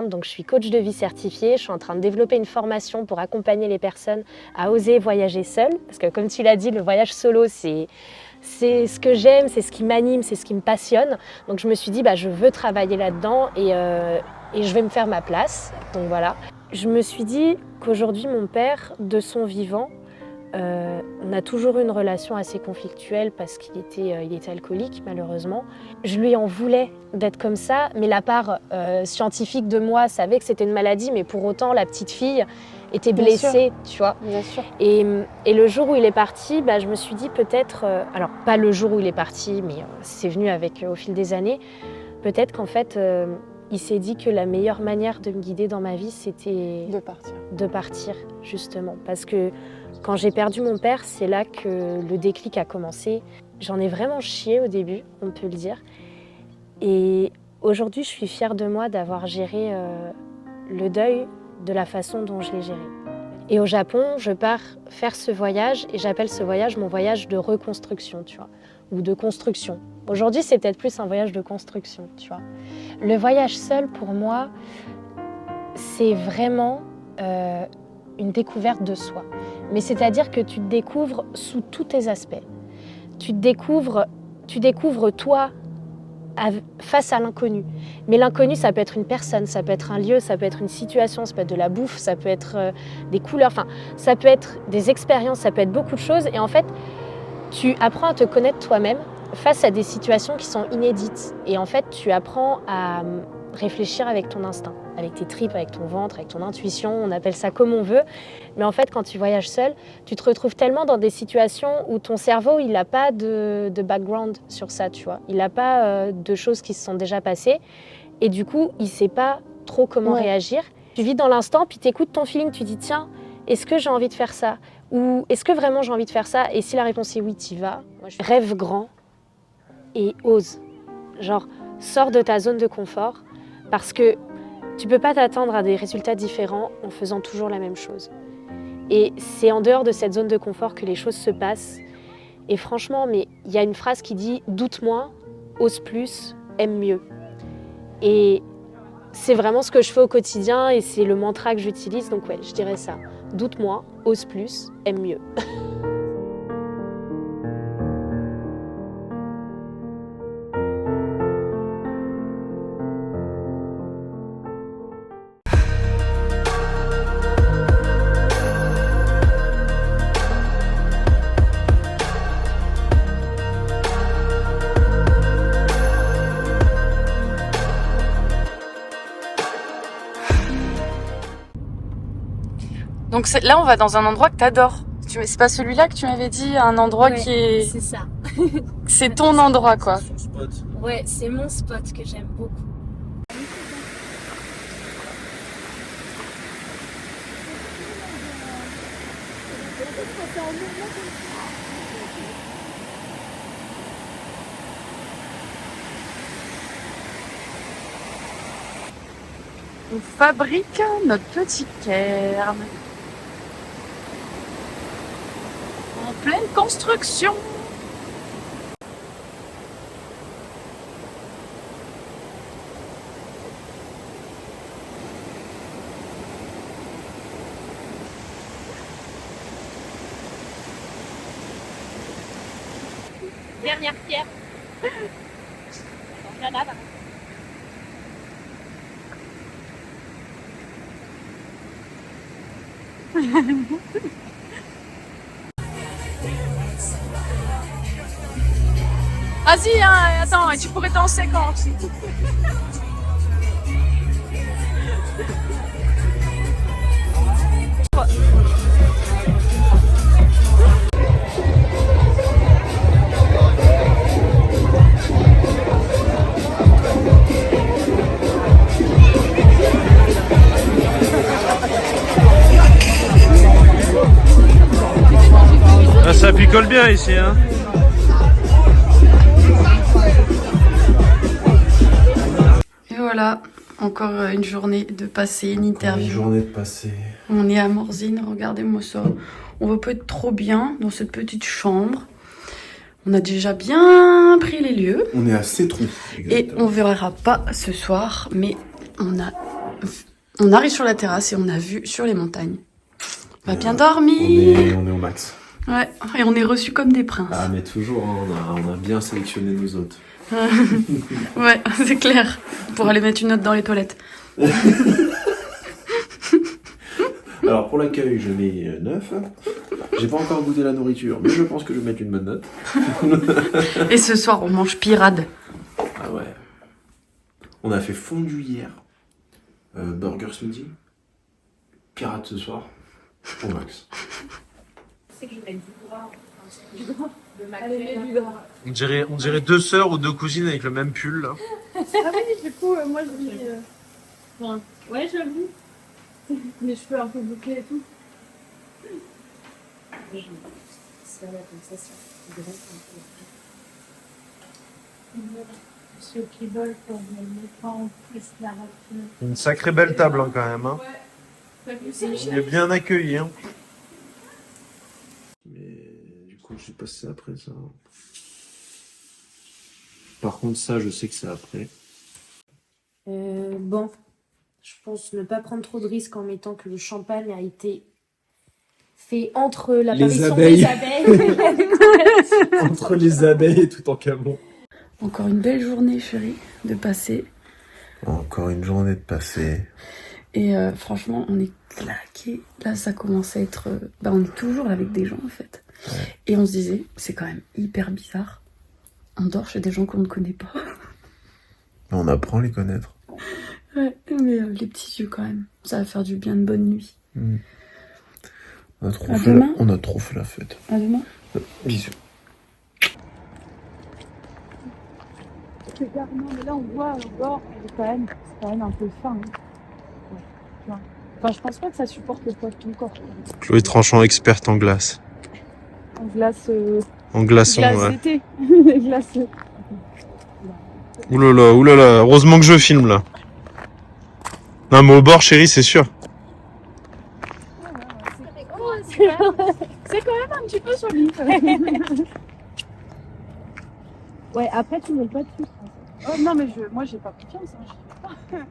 Donc, je suis coach de vie certifiée. Je suis en train de développer une formation pour accompagner les personnes à oser voyager seules. Parce que comme tu l'as dit, le voyage solo, c'est ce que j'aime, c'est ce qui m'anime, c'est ce qui me passionne. Donc, je me suis dit, je veux travailler là-dedans et je vais me faire ma place. Donc, voilà. Je me suis dit qu'aujourd'hui, mon père, de son vivant, on a toujours eu une relation assez conflictuelle parce qu'il était alcoolique, malheureusement. Je lui en voulais d'être comme ça, mais la part scientifique de moi savait que c'était une maladie, mais pour autant, la petite fille était blessée, tu vois. Bien sûr. Et le jour où il est parti, je me suis dit peut-être, alors pas le jour où il est parti, mais c'est venu au fil des années, peut-être qu'en fait, il s'est dit que la meilleure manière de me guider dans ma vie, c'était de partir, justement. Parce que quand j'ai perdu mon père, c'est là que le déclic a commencé. J'en ai vraiment chié au début, on peut le dire. Et aujourd'hui, je suis fière de moi d'avoir géré le deuil de la façon dont je l'ai géré. Et au Japon, je pars faire ce voyage et j'appelle ce voyage mon voyage de reconstruction, tu vois, ou de construction. Aujourd'hui, c'est peut-être plus un voyage de construction, tu vois. Le voyage seul, pour moi, c'est vraiment une découverte de soi. Mais c'est-à-dire que tu te découvres sous tous tes aspects. Tu découvres toi face à l'inconnu. Mais l'inconnu, ça peut être une personne, ça peut être un lieu, ça peut être une situation, ça peut être de la bouffe, ça peut être des couleurs, enfin, ça peut être des expériences, ça peut être beaucoup de choses. Et en fait, tu apprends à te connaître toi-même face à des situations qui sont inédites. Et en fait, tu apprends à réfléchir avec ton instinct, avec tes tripes, avec ton ventre, avec ton intuition, on appelle ça comme on veut. Mais en fait, quand tu voyages seul, tu te retrouves tellement dans des situations où ton cerveau, il n'a pas de background sur ça, tu vois. Il n'a pas de choses qui se sont déjà passées. Et du coup, il ne sait pas trop comment réagir. Tu vis dans l'instant, puis tu écoutes ton feeling, tu dis, tiens, est-ce que j'ai envie de faire ça? Ou est-ce que vraiment j'ai envie de faire ça? Et si la réponse est oui, t'y vas. Rêve grand et ose. Genre, sors de ta zone de confort parce que tu peux pas t'attendre à des résultats différents en faisant toujours la même chose. Et c'est en dehors de cette zone de confort que les choses se passent. Et franchement, mais il y a une phrase qui dit « doute moins, ose plus, aime mieux ». Et c'est vraiment ce que je fais au quotidien et c'est le mantra que j'utilise. Donc ouais, je dirais ça. Doute moins, ose plus, aime mieux. Donc là, on va dans un endroit que t'adores. C'est pas celui-là que tu m'avais dit, un endroit qui est... C'est ça. C'est ton endroit, quoi. Ouais, c'est mon spot que j'aime beaucoup. On fabrique notre petit cairn. En pleine construction. Dernière pierre. Vas-y, hein, attends, tu pourrais danser quand? Ah, ça picole bien ici, hein. Et voilà, encore une journée de passé, une interview. Une journée de passé. On est à Morzine, regardez-moi ça. On va pas être trop bien dans cette petite chambre. On a déjà bien pris les lieux. On est à Cétron. Et on verra pas ce soir, mais on a On arrive sur la terrasse et on a vu sur les montagnes. On va bien dormir. On est au max. Ouais, et on est reçus comme des princes. Ah, mais toujours, hein, on a bien sélectionné nos hôtes. Ouais, c'est clair. Pour aller mettre une note dans les toilettes. Alors, pour l'accueil, je mets 9. J'ai pas encore goûté la nourriture, mais je pense que je vais mettre une bonne note. Et ce soir, on mange pirade. Ah ouais. On a fait fondu hier. Burger ce midi. Pirate ce soir. Au max. On dirait deux sœurs ou deux cousines avec le même pull là. Ah oui, du coup, moi je dis. Enfin, ouais, j'avoue. Mes cheveux un peu bouclés et tout. Ceux qui veulent pour me mettre en plus la voiture. Une sacrée belle table hein, quand même. Hein. Ouais. On est bien accueillis. Hein. Mais du coup, je sais pas si c'est après ça. Par contre, ça, je sais que c'est après. Bon, je pense ne pas prendre trop de risques en mettant que le champagne a été fait entre l'apparition abeilles. des abeilles. Entre les abeilles et tout en camon. Encore une belle journée, chérie, de passer. Encore une journée de passé. Et franchement, on est claqués. Là, ça commence à être... on est toujours avec des gens, en fait. Ouais. Et on se disait, c'est quand même hyper bizarre. On dort chez des gens qu'on ne connaît pas. On apprend à les connaître. Ouais, mais les petits yeux, quand même. Ça va faire du bien de bonne nuit. On a trop, À fait, demain. on a trop fait la fête. À demain. Bisous. C'est carrément, mais là on voit au bord, c'est quand même un peu fin. Hein. Ouais. Enfin, je pense pas que ça supporte le poids de ton corps. Chloé Tranchant, experte en glace. En glace, En glaçon, glace ouais. d'été. Glace. Oulala, heureusement que je filme là. Non mais au bord chérie, c'est sûr. C'est quand même un petit peu solide. Ouais, après tu ne pas dessus. Oh non, mais moi j'ai pas confiance. Hein,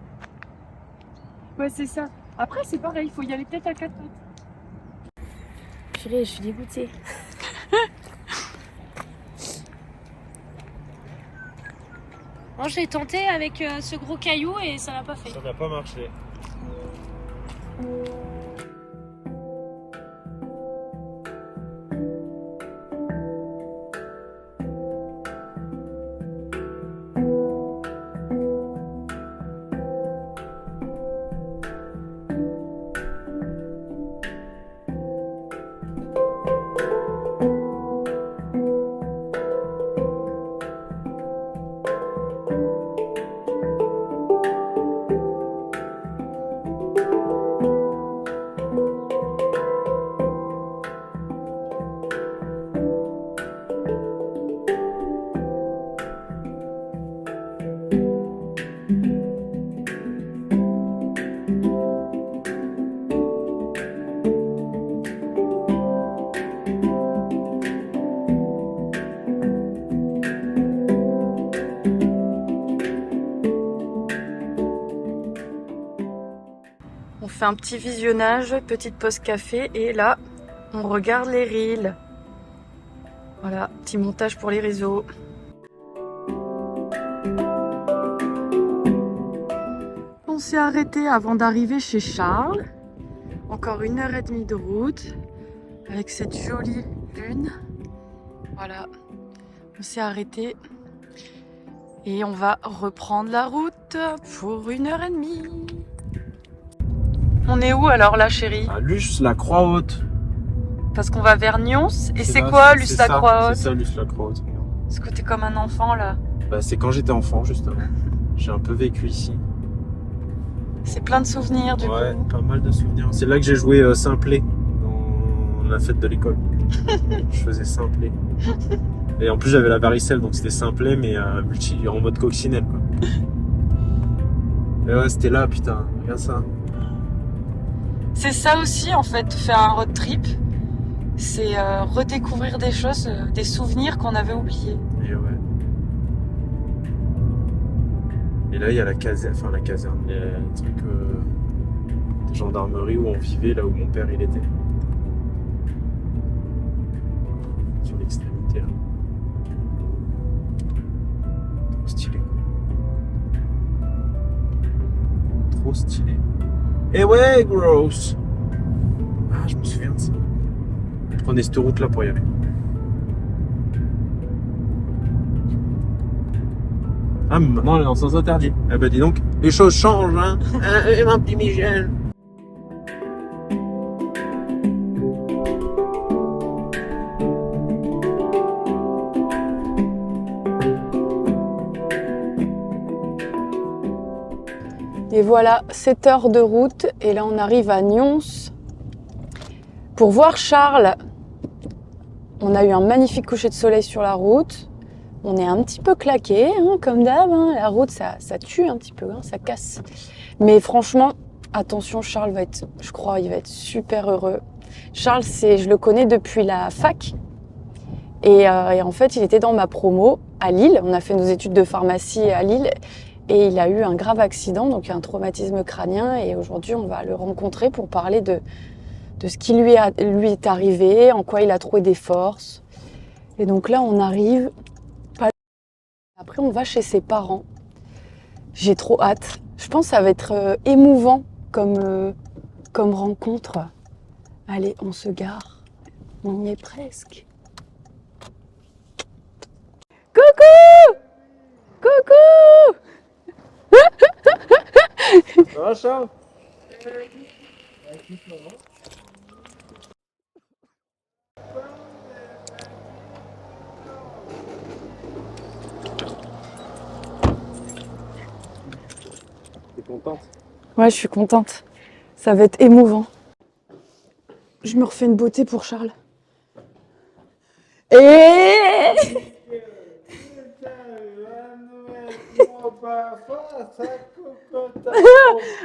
ouais, c'est ça. Après, c'est pareil, il faut y aller peut-être à 4 pattes. Purée, je suis dégoûtée. Bon, j'ai tenté avec ce gros caillou et ça n'a pas fait. Ça n'a pas marché. On fait un petit visionnage, petite pause café, et là, on regarde les reels. Voilà, petit montage pour les réseaux. On s'est arrêté avant d'arriver chez Charles. Encore 1h30 de route, avec cette jolie lune. Voilà, on s'est arrêté. Et on va reprendre la route pour 1h30. On est où alors là, chérie? À Luce, la Croix-Haute. Parce qu'on va vers Nyons. Et c'est quoi, Luce la Croix-Haute? C'est ça, Luce la Croix-Haute. Parce que t'es comme un enfant là. Bah, c'est quand j'étais enfant, justement. J'ai un peu vécu ici. C'est plein de souvenirs du Ouais, coup. pas mal de souvenirs. C'est là que j'ai joué Simplet dans la fête de l'école. Je faisais Simplet. Et en plus, j'avais la varicelle, donc c'était Simplet, mais en mode coccinelle, quoi. Et ouais, c'était là, putain. Regarde ça. C'est ça aussi en fait, faire un road trip. C'est redécouvrir des choses, des souvenirs qu'on avait oubliés. Et ouais. Et là, il y a la caserne, il y a un truc de gendarmerie où on vivait, là où mon père il était. Sur l'extrémité là. Trop stylé. Trop stylé. Et ouais, gross. Ah, je me souviens de ça. On prenait cette route là pour y aller. Ah, mais maintenant, elle est en sens interdit. Eh ben, dis donc, les choses changent, hein. Mon petit Michel. Et voilà, 7 heures de route. Et là, on arrive à Nyons pour voir Charles. On a eu un magnifique coucher de soleil sur la route. On est un petit peu claqué, hein, comme d'hab. Hein. La route, ça tue un petit peu, hein, ça casse. Mais franchement, attention, Charles va être, je crois, il va être super heureux. Charles, je le connais depuis la fac. Et en fait, il était dans ma promo à Lille. On a fait nos études de pharmacie à Lille. Et il a eu un grave accident, donc un traumatisme crânien. Et aujourd'hui, on va le rencontrer pour parler de ce qui lui est arrivé, en quoi il a trouvé des forces. Et donc là, on arrive. Après, on va chez ses parents. J'ai trop hâte. Je pense que ça va être émouvant comme rencontre. Allez, on se gare. On y est presque. Coucou! Coucou! Ça va, Charles? T'es contente? Ouais, je suis contente. Ça va être émouvant. Je me refais une beauté pour Charles. Et...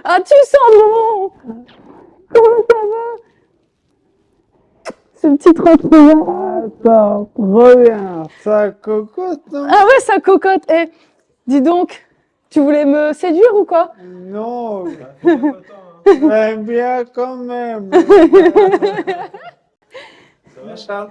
Ah, tu sens bon! Comment ça va? Ce petit trottoir. Attends, reviens, ça cocotte, non? Ah ouais, ça cocotte. Eh, dis donc, tu voulais me séduire ou quoi? Non, j'aime bien quand même. Ça va, Charles?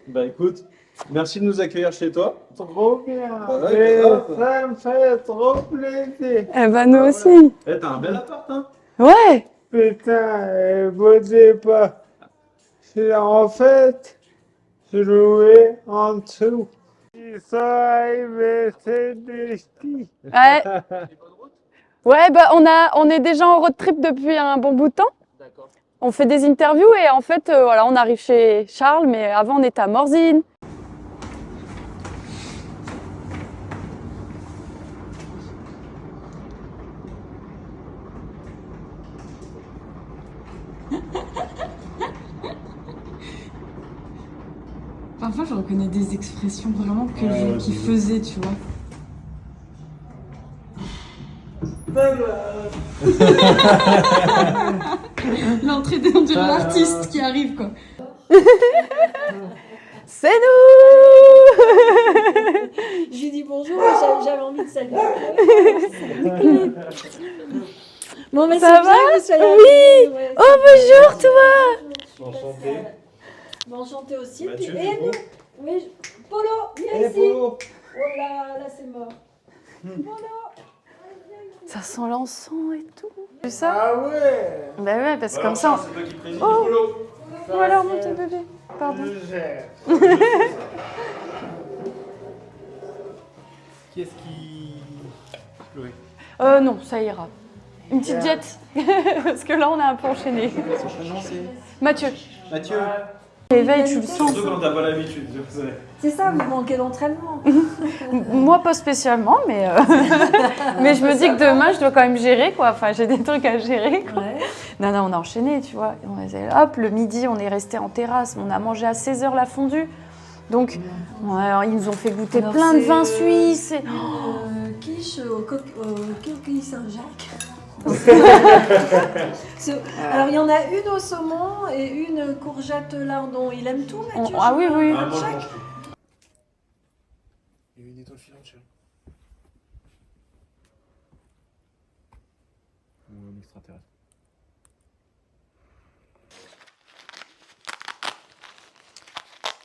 Bah écoute, merci de nous accueillir chez toi. Trop bien, ouais, et grave. ça me fait trop plaisir. Eh ben, nous aussi. Eh, t'as un bel appart, hein? Ouais. Putain, vous dites pas. En fait, je louais en dessous. Ils sont arrivés, c'est des skis. Ouais. Ouais, bah on est déjà en road trip depuis un bon bout de temps. D'accord. On fait des interviews et en fait, voilà, on arrive chez Charles, mais avant on était à Morzine. Parfois, je reconnais des expressions vraiment qu'il faisait, tu vois. L'entrée de l'artiste qui arrive, quoi. C'est nous! Je lui dis bonjour, j'avais envie de saluer. Bon, mais c'est Ça bien va? que vous soyez Oui. arrivés, ouais, Oh, c'est bien. bonjour, toi! Enchanté. Bon, enchanté aussi. Mathieu, Puis- du et coup. nous, oui, Polo, viens ici. Oh là, c'est mort. Polo. Ça sent l'encens et tout. C'est ça? Ah ouais, Bah ouais, parce que Alors, comme ça. c'est toi qui préside, Oh. Polo. Ou alors mon petit bébé. Pardon. je gère. Qui est-ce qui... Chloé. Non, ça ira. Une petite diète. Parce que là, on a un peu enchaîné. Son prénom, c'est Mathieu. Mathieu. L'éveil, tu le sens. Surtout quand t'as pas l'habitude, je sais. C'est ça, vous manquez d'entraînement. Moi, pas spécialement, mais, mais je me dis que demain, je dois quand même gérer, quoi. Enfin, j'ai des trucs à gérer, quoi. Ouais. Non, on a enchaîné, tu vois. Hop, le midi, on est resté en terrasse. On a mangé à 16h la fondue. Donc, ouais, ils nous ont fait goûter Alors, plein de c'est, vins suisses. Et... Quiche au coquille Saint-Jacques. Alors, il y en a une au saumon et une courgette lardon. Il aime tout, Mathieu? Ah oui, oui. Ah, moi, je mange tout. Il y a une étoile filante, chérie. extraterrestre.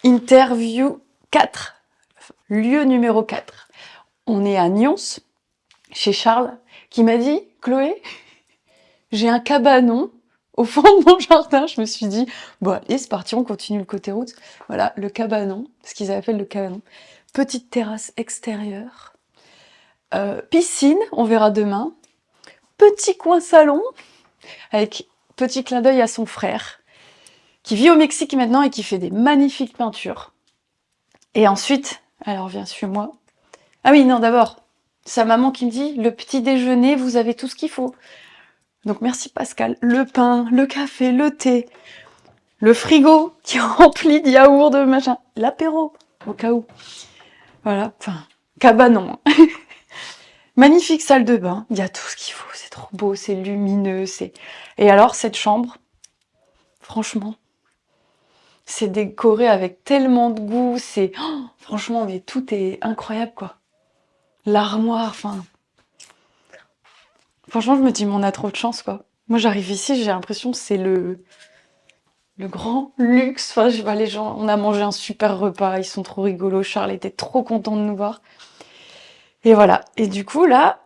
Interview 4, lieu numéro 4. On est à Nyons, chez Charles, qui m'a dit « Chloé, j'ai un cabanon au fond de mon jardin. » Je me suis dit « Bon, allez, c'est parti, on continue le côté route. » Voilà, le cabanon, ce qu'ils appellent le cabanon. Petite terrasse extérieure. Piscine, on verra demain. Petit coin salon, avec petit clin d'œil à son frère, qui vit au Mexique maintenant et qui fait des magnifiques peintures. Et ensuite, alors viens sur moi. Ah oui, non, d'abord, sa maman qui me dit, le petit déjeuner, vous avez tout ce qu'il faut. Donc merci Pascal. Le pain, le café, le thé, le frigo qui est rempli de yaourts, de machin, l'apéro, au cas où. Voilà, enfin, cabanon. Magnifique salle de bain, il y a tout ce qu'il faut, c'est trop beau, c'est lumineux, c'est... Et alors, cette chambre, franchement, c'est décoré avec tellement de goût, c'est... Oh, franchement, mais tout est incroyable, quoi. L'armoire, enfin... Franchement, je me dis, mais on a trop de chance, quoi. Moi, j'arrive ici, j'ai l'impression que c'est le grand luxe. Enfin, je vois les gens, on a mangé un super repas, ils sont trop rigolos, Charles était trop content de nous voir. Et voilà, et du coup, là,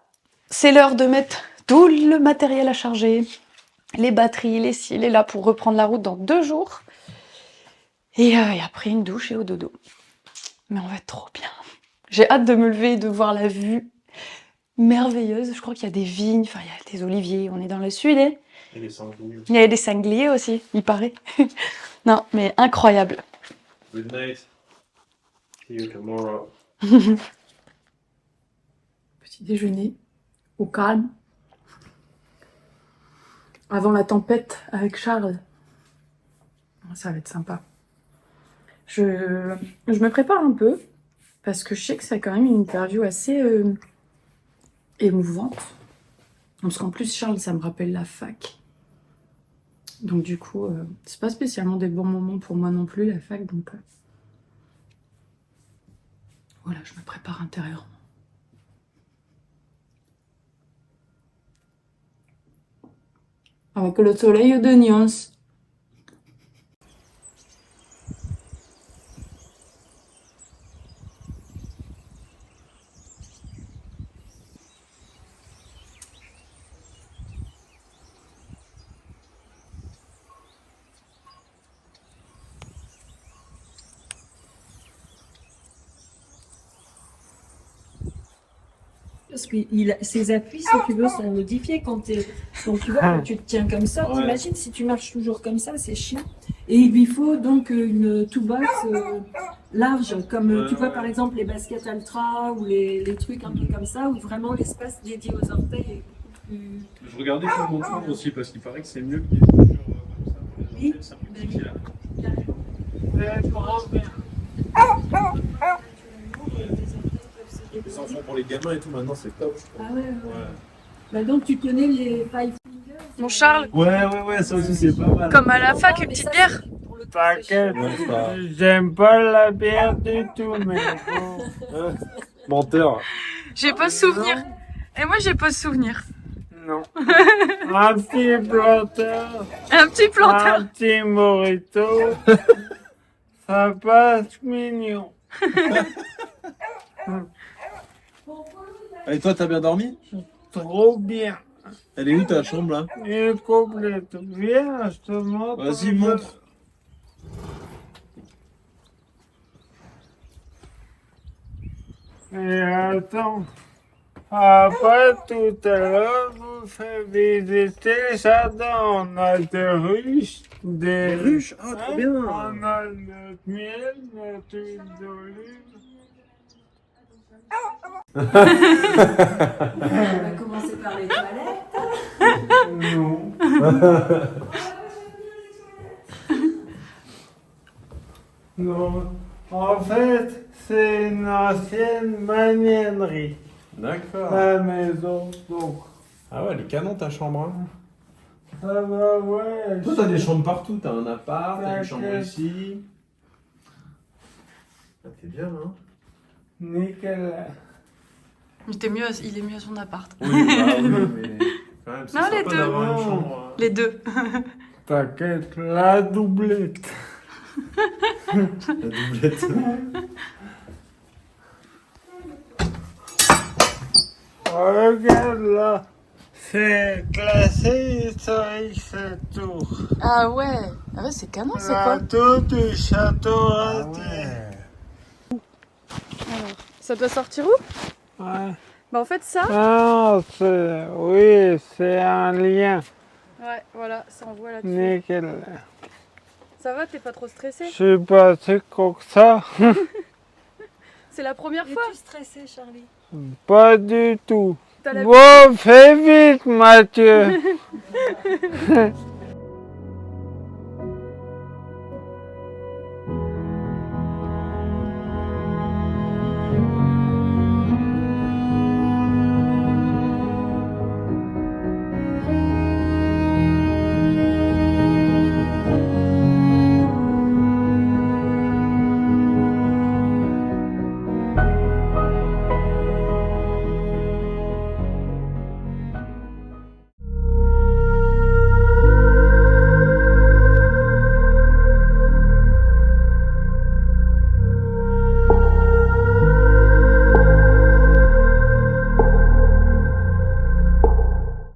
c'est l'heure de mettre tout le matériel à charger, les batteries, les cils, et là, pour reprendre la route dans 2 jours. Et après, une douche et au dodo. Mais on va être trop bien. J'ai hâte de me lever et de voir la vue merveilleuse. Je crois qu'il y a des vignes, enfin, il y a des oliviers. On est dans le sud, hein. Et les sangliers. Il y a des sangliers aussi, il paraît. Non, mais incroyable. Good night. See you tomorrow. Petit déjeuner, au calme. Avant la tempête avec Charles. Ça va être sympa. Je me prépare un peu, parce que je sais que c'est quand même une interview assez émouvante. Parce qu'en plus, Charles, ça me rappelle la fac. Donc du coup, c'est pas spécialement des bons moments pour moi non plus, la fac. Donc voilà, je me prépare intérieurement. Avec le soleil de Nyons. Parce que ses appuis, si tu veux, sont modifiés quand t'es... Donc tu vois, quand tu te tiens comme ça, Ouais. t'imagines si tu marches toujours comme ça, c'est chiant. Et il lui faut donc une toolbox large, comme tu vois par exemple les baskets Altra ou les trucs un peu comme ça, où vraiment l'espace dédié aux orteils est beaucoup plus... Je regardais pour mon frère aussi parce qu'il paraît que c'est mieux que des chaussures comme ça pour les Oui. orteils, ça simplifie là. Les enfants pour les gamins et tout maintenant c'est top je trouve. Ah ouais. Bah donc tu connais les five fingers. Mon Charles, Ouais, ça aussi c'est pas mal. comme à la fac, une petite bière. T'inquiète, Ouais, c'est pas- j'aime pas la bière du tout, mais bon. Menteur. J'ai pas ce souvenir. Et moi, j'ai pas ce souvenir. Non. Un petit planteur, Un petit planteur. un petit morito, ça passe mignon. Et toi t'as bien dormi? Trop bien. Elle est où ta chambre là? Il est complète. Viens, je te montre. Vas-y montre. Et attends. Après, tout à l'heure, je vous fais visiter le jardin. On a des ruches, des ruches, ah trop bien. On a notre miel, notre huile d'olive. On va commencer par les toilettes. Non. Non. En fait, c'est une ancienne magnanerie. D'accord. La maison, donc. Ah ouais, elle est canon ta chambre. Hein. Ça va, ouais. Toi t'as des chambres partout, t'as un appart, t'as une T'inquiète. chambre ici. Ah, t'es bien hein. Nickel. Il est mieux à son appart. Oui, bah, oui, mais Quand même, c'est Non, les sympa deux. d'avoir une chambre. Les deux. T'inquiète, la doublette. La doublette. Regarde là. C'est classé historique cette tour. Ah ouais. Ah ouais, c'est canon, c'est quoi? La tour du château Ratier. Alors, ça doit sortir où? Ouais. Bah en fait ça. Ah, oui, c'est un lien. Ouais, voilà, ça envoie là-dessus. Nickel. Ça va, t'es pas trop stressé? Je suis passé comme ça. C'est la première fois? Es-tu stressé, Charlie? Pas du tout. T'as la- Bon, fais vite, Mathieu.